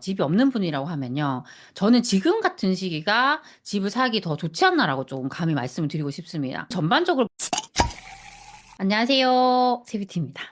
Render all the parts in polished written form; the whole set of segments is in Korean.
집이 없는 분이라고 하면요. 저는 지금 같은 시기가 집을 사기 더 좋지 않나라고 조금 감히 말씀을 드리고 싶습니다. 전반적으로 안녕하세요. 세비티입니다.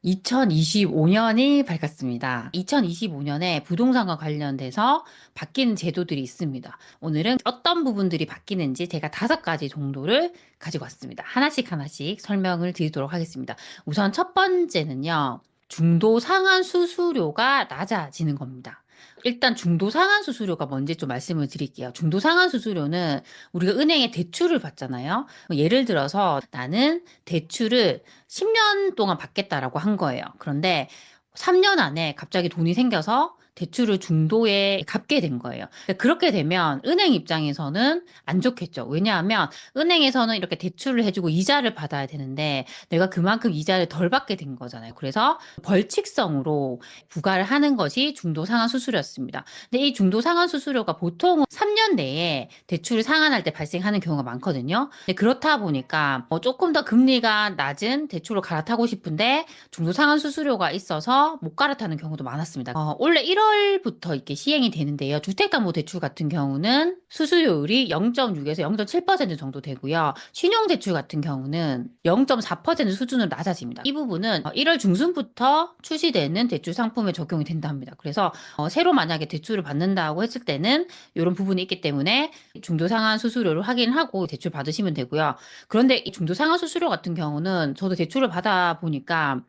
2025년이 밝았습니다. 2025년에 부동산과 관련돼서 바뀌는 제도들이 있습니다. 오늘은 어떤 부분들이 바뀌는지 제가 5가지 정도를 가지고 왔습니다. 하나씩 하나씩 설명을 드리도록 하겠습니다. 우선 첫 번째는요. 중도 상환 수수료가 낮아지는 겁니다. 일단 중도 상환 수수료가 뭔지 좀 말씀을 드릴게요. 중도 상환 수수료는 우리가 은행에 대출을 받잖아요. 예를 들어서 나는 대출을 10년 동안 받겠다라고 한 거예요. 그런데 3년 안에 갑자기 돈이 생겨서 대출을 중도에 갚게 된 거예요. 그렇게 되면 은행 입장에서는 안 좋겠죠. 왜냐하면 은행에서는 이렇게 대출을 해주고 이자를 받아야 되는데 내가 그만큼 이자를 덜 받게 된 거잖아요. 그래서 벌칙성으로 부과를 하는 것이 중도 상환 수수료였습니다. 근데 이 중도 상환 수수료가 보통 3년 내에 대출을 상환할 때 발생하는 경우가 많거든요. 근데 그렇다 보니까 조금 더 금리가 낮은 대출을 갈아타고 싶은데 중도 상환 수수료가 있어서 못 갈아타는 경우도 많았습니다. 원래 1월부터 이렇게 시행이 되는데요. 주택담보대출 같은 경우는 수수료율이 0.6에서 0.7% 정도 되고요. 신용대출 같은 경우는 0.4% 수준으로 낮아집니다. 이 부분은 1월 중순부터 출시되는 대출 상품에 적용이 된답니다. 그래서 새로 만약에 대출을 받는다고 했을 때는 이런 부분이 있기 때문에 중도 상환 수수료를 확인하고 대출 받으시면 되고요. 그런데 이 중도 상환 수수료 같은 경우는 저도 대출을 받아 보니까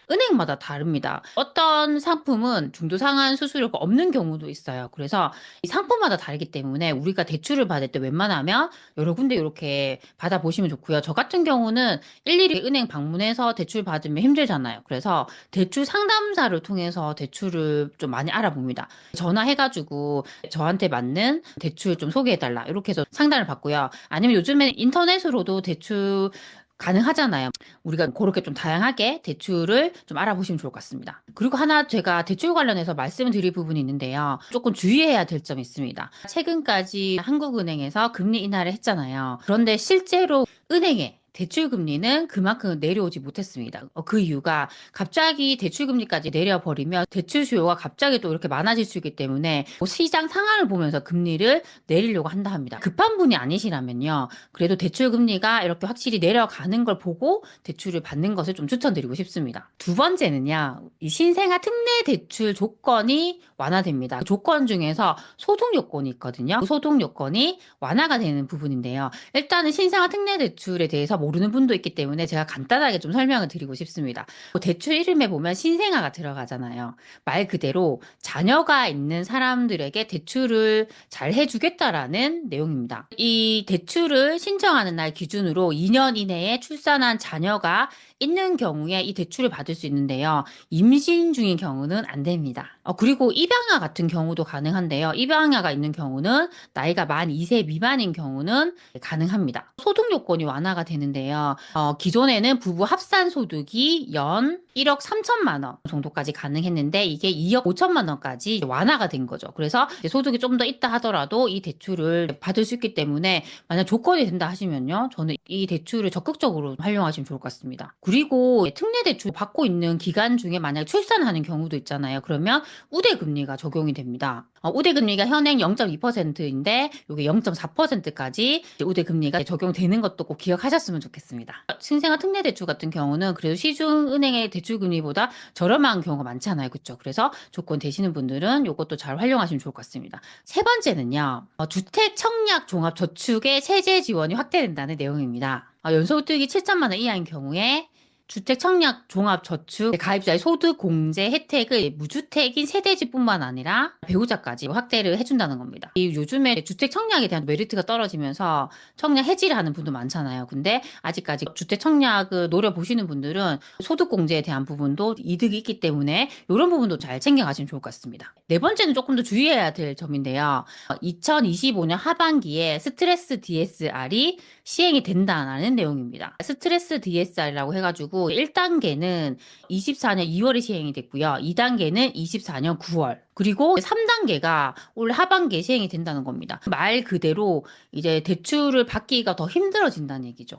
은행마다 다릅니다. 어떤 상품은 중도 상환 수수료가 없는 경우도 있어요. 그래서 이 상품마다 다르기 때문에 우리가 대출을 받을 때 웬만하면 여러 군데 이렇게 받아보시면 좋고요. 저 같은 경우는 일일이 은행 방문해서 대출 받으면 힘들잖아요. 그래서 대출 상담사를 통해서 대출을 좀 많이 알아봅니다. 전화해가지고 저한테 맞는 대출 좀 소개해달라. 이렇게 해서 상담을 받고요. 아니면 요즘에 인터넷으로도 대출 가능하잖아요. 우리가 그렇게 좀 다양하게 대출을 좀 알아보시면 좋을 것 같습니다. 그리고 하나 제가 대출 관련해서 말씀드릴 부분이 있는데요. 조금 주의해야 될 점이 있습니다. 최근까지 한국은행에서 금리 인하를 했잖아요. 그런데 실제로 은행에 대출 금리는 그만큼 내려오지 못했습니다. 그 이유가 갑자기 대출 금리까지 내려버리면 대출 수요가 갑자기 또 이렇게 많아질 수 있기 때문에 시장 상황을 보면서 금리를 내리려고 한다 합니다. 급한 분이 아니시라면요. 그래도 대출 금리가 이렇게 확실히 내려가는 걸 보고 대출을 받는 것을 좀 추천드리고 싶습니다. 두 번째는요. 이 신생아 특례 대출 조건이 완화됩니다. 그 조건 중에서 소득 요건이 있거든요. 그 소득 요건이 완화가 되는 부분인데요. 일단은 신생아 특례 대출에 대해서 모르는 분도 있기 때문에 제가 간단하게 좀 설명을 드리고 싶습니다. 대출 이름에 보면 신생아가 들어가잖아요. 말 그대로 자녀가 있는 사람들에게 대출을 잘 해주겠다라는 내용입니다. 이 대출을 신청하는 날 기준으로 2년 이내에 출산한 자녀가 있는 경우에 이 대출을 받을 수 있는데요. 임신 중인 경우는 안 됩니다. 그리고 입양아 같은 경우도 가능한데요. 입양아가 있는 경우는 나이가 만 2세 미만인 경우는 가능합니다. 소득 요건이 완화가 되는데요. 기존에는 부부 합산 소득이 연 1억 3천만 원 정도까지 가능했는데 이게 2억 5천만 원까지 완화가 된 거죠. 그래서 소득이 좀 더 있다 하더라도 이 대출을 받을 수 있기 때문에 만약 조건이 된다 하시면요. 저는 이 대출을 적극적으로 활용하시면 좋을 것 같습니다. 그리고 특례 대출 받고 있는 기간 중에 만약 출산하는 경우도 있잖아요. 그러면 우대 금리가 적용이 됩니다. 우대 금리가 현행 0.2%인데 이게 0.4%까지 우대 금리가 적용되는 것도 꼭 기억하셨으면 좋겠습니다. 신생아 특례 대출 같은 경우는 그래도 시중은행의 대출 금리보다 저렴한 경우가 많잖아요. 그렇죠? 그래서 조건 되시는 분들은 이것도 잘 활용하시면 좋을 것 같습니다. 세 번째는요. 주택 청약 종합 저축의 세제 지원이 확대된다는 내용입니다. 연소득이 7천만 원 이하인 경우에 주택 청약 종합 저축 가입자의 소득 공제 혜택을 무주택인 세대주뿐만 아니라 배우자까지 확대를 해준다는 겁니다. 이 요즘에 주택 청약에 대한 메리트가 떨어지면서 청약 해지를 하는 분도 많잖아요. 근데 아직까지 주택 청약을 노려보시는 분들은 소득 공제에 대한 부분도 이득이 있기 때문에 이런 부분도 잘 챙겨가시면 좋을 것 같습니다. 네 번째는 조금 더 주의해야 될 점인데요. 2025년 하반기에 스트레스 DSR이 시행이 된다는 내용입니다. 스트레스 DSR이라고 해가지고 1단계는 24년 2월에 시행이 됐고요. 2단계는 24년 9월. 그리고 3단계가 올 하반기에 시행이 된다는 겁니다. 말 그대로 이제 대출을 받기가 더 힘들어진다는 얘기죠.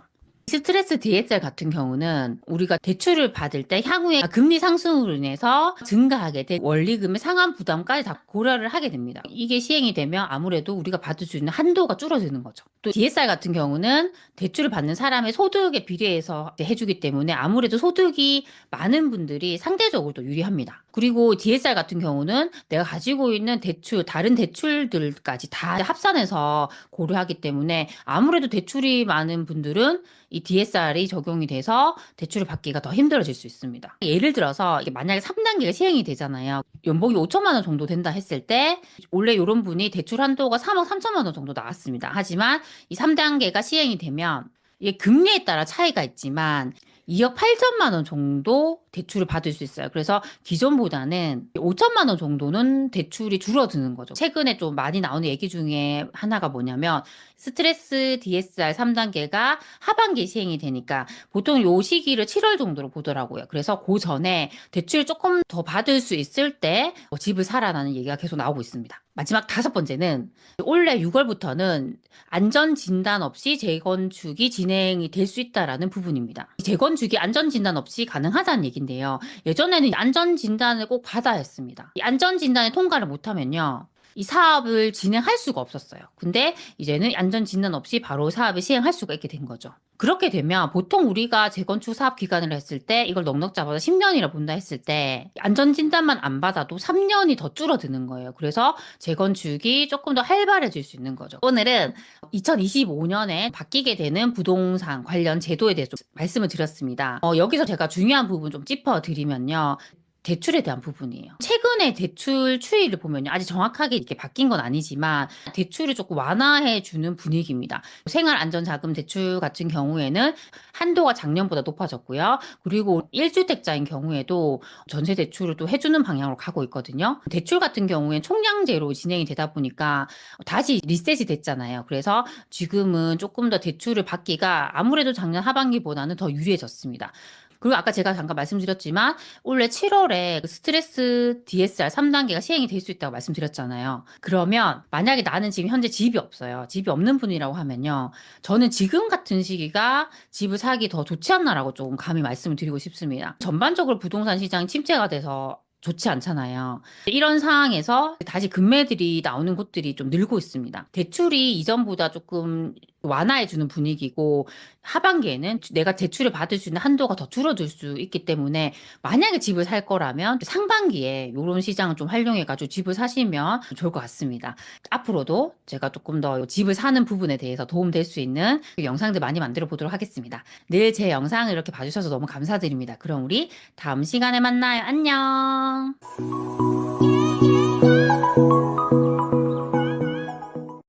스트레스 DSR 같은 경우는 우리가 대출을 받을 때 향후에 금리 상승으로 인해서 증가하게 된 원리금의 상환 부담까지 다 고려를 하게 됩니다. 이게 시행이 되면 아무래도 우리가 받을 수 있는 한도가 줄어드는 거죠. 또 DSR 같은 경우는 대출을 받는 사람의 소득에 비례해서 해주기 때문에 아무래도 소득이 많은 분들이 상대적으로 또 유리합니다. 그리고 DSR 같은 경우는 내가 가지고 있는 대출, 다른 대출들까지 다 합산해서 고려하기 때문에 아무래도 대출이 많은 분들은 이 DSR이 적용이 돼서 대출을 받기가 더 힘들어질 수 있습니다. 예를 들어서 이게 만약에 3단계가 시행이 되잖아요. 연봉이 5천만 원 정도 된다 했을 때 원래 이런 분이 대출 한도가 3억 3천만 원 정도 나왔습니다. 하지만 이 3단계가 시행이 되면 이게 금리에 따라 차이가 있지만 2억 8천만 원 정도 대출을 받을 수 있어요. 그래서 기존보다는 5천만 원 정도는 대출이 줄어드는 거죠. 최근에 좀 많이 나오는 얘기 중에 하나가 뭐냐면 스트레스 DSR 3단계가 하반기에 시행이 되니까 보통 요 시기를 7월 정도로 보더라고요. 그래서 그 전에 대출 조금 더 받을 수 있을 때 집을 사라라는 얘기가 계속 나오고 있습니다. 마지막 5번째는 올해 6월부터는 안전진단 없이 재건축이 진행이 될 수 있다라는 부분입니다. 재건축이 안전진단 없이 가능하다는 얘기인데요. 예전에는 안전진단을 꼭 받아야 했습니다. 이 안전진단에 통과를 못하면요. 이 사업을 진행할 수가 없었어요. 근데 이제는 안전진단 없이 바로 사업을 시행할 수가 있게 된 거죠. 그렇게 되면 보통 우리가 재건축 사업 기간을 했을 때 이걸 넉넉 잡아서 10년이라 본다 했을 때 안전진단만 안 받아도 3년이 더 줄어드는 거예요. 그래서 재건축이 조금 더 활발해질 수 있는 거죠. 오늘은 2025년에 바뀌게 되는 부동산 관련 제도에 대해서 좀 말씀을 드렸습니다. 여기서 제가 중요한 부분 좀 짚어드리면요. 대출에 대한 부분이에요. 최근에 대출 추이를 보면요. 아직 정확하게 이렇게 바뀐 건 아니지만 대출을 조금 완화해 주는 분위기입니다. 생활안전자금 대출 같은 경우에는 한도가 작년보다 높아졌고요. 그리고 1주택자인 경우에도 전세 대출을 또 해주는 방향으로 가고 있거든요. 대출 같은 경우엔 총량제로 진행이 되다 보니까 다시 리셋이 됐잖아요. 그래서 지금은 조금 더 대출을 받기가 아무래도 작년 하반기보다는 더 유리해졌습니다. 그리고 아까 제가 잠깐 말씀드렸지만 올해 7월에 스트레스 DSR 3단계가 시행이 될 수 있다고 말씀드렸잖아요. 그러면 만약에 나는 지금 현재 집이 없어요. 집이 없는 분이라고 하면요. 저는 지금 같은 시기가 집을 사기 더 좋지 않나라고 조금 감히 말씀을 드리고 싶습니다. 전반적으로 부동산 시장이 침체가 돼서 좋지 않잖아요. 이런 상황에서 다시 급매들이 나오는 곳들이 좀 늘고 있습니다. 대출이 이전보다 조금 완화해주는 분위기고 하반기에는 내가 대출을 받을 수 있는 한도가 더 줄어들 수 있기 때문에 만약에 집을 살 거라면 상반기에 이런 시장을 좀 활용해가지고 집을 사시면 좋을 것 같습니다. 앞으로도 제가 조금 더 집을 사는 부분에 대해서 도움될 수 있는 영상들 많이 만들어 보도록 하겠습니다. 늘 제 영상을 이렇게 봐주셔서 너무 감사드립니다. 그럼 우리 다음 시간에 만나요. 안녕.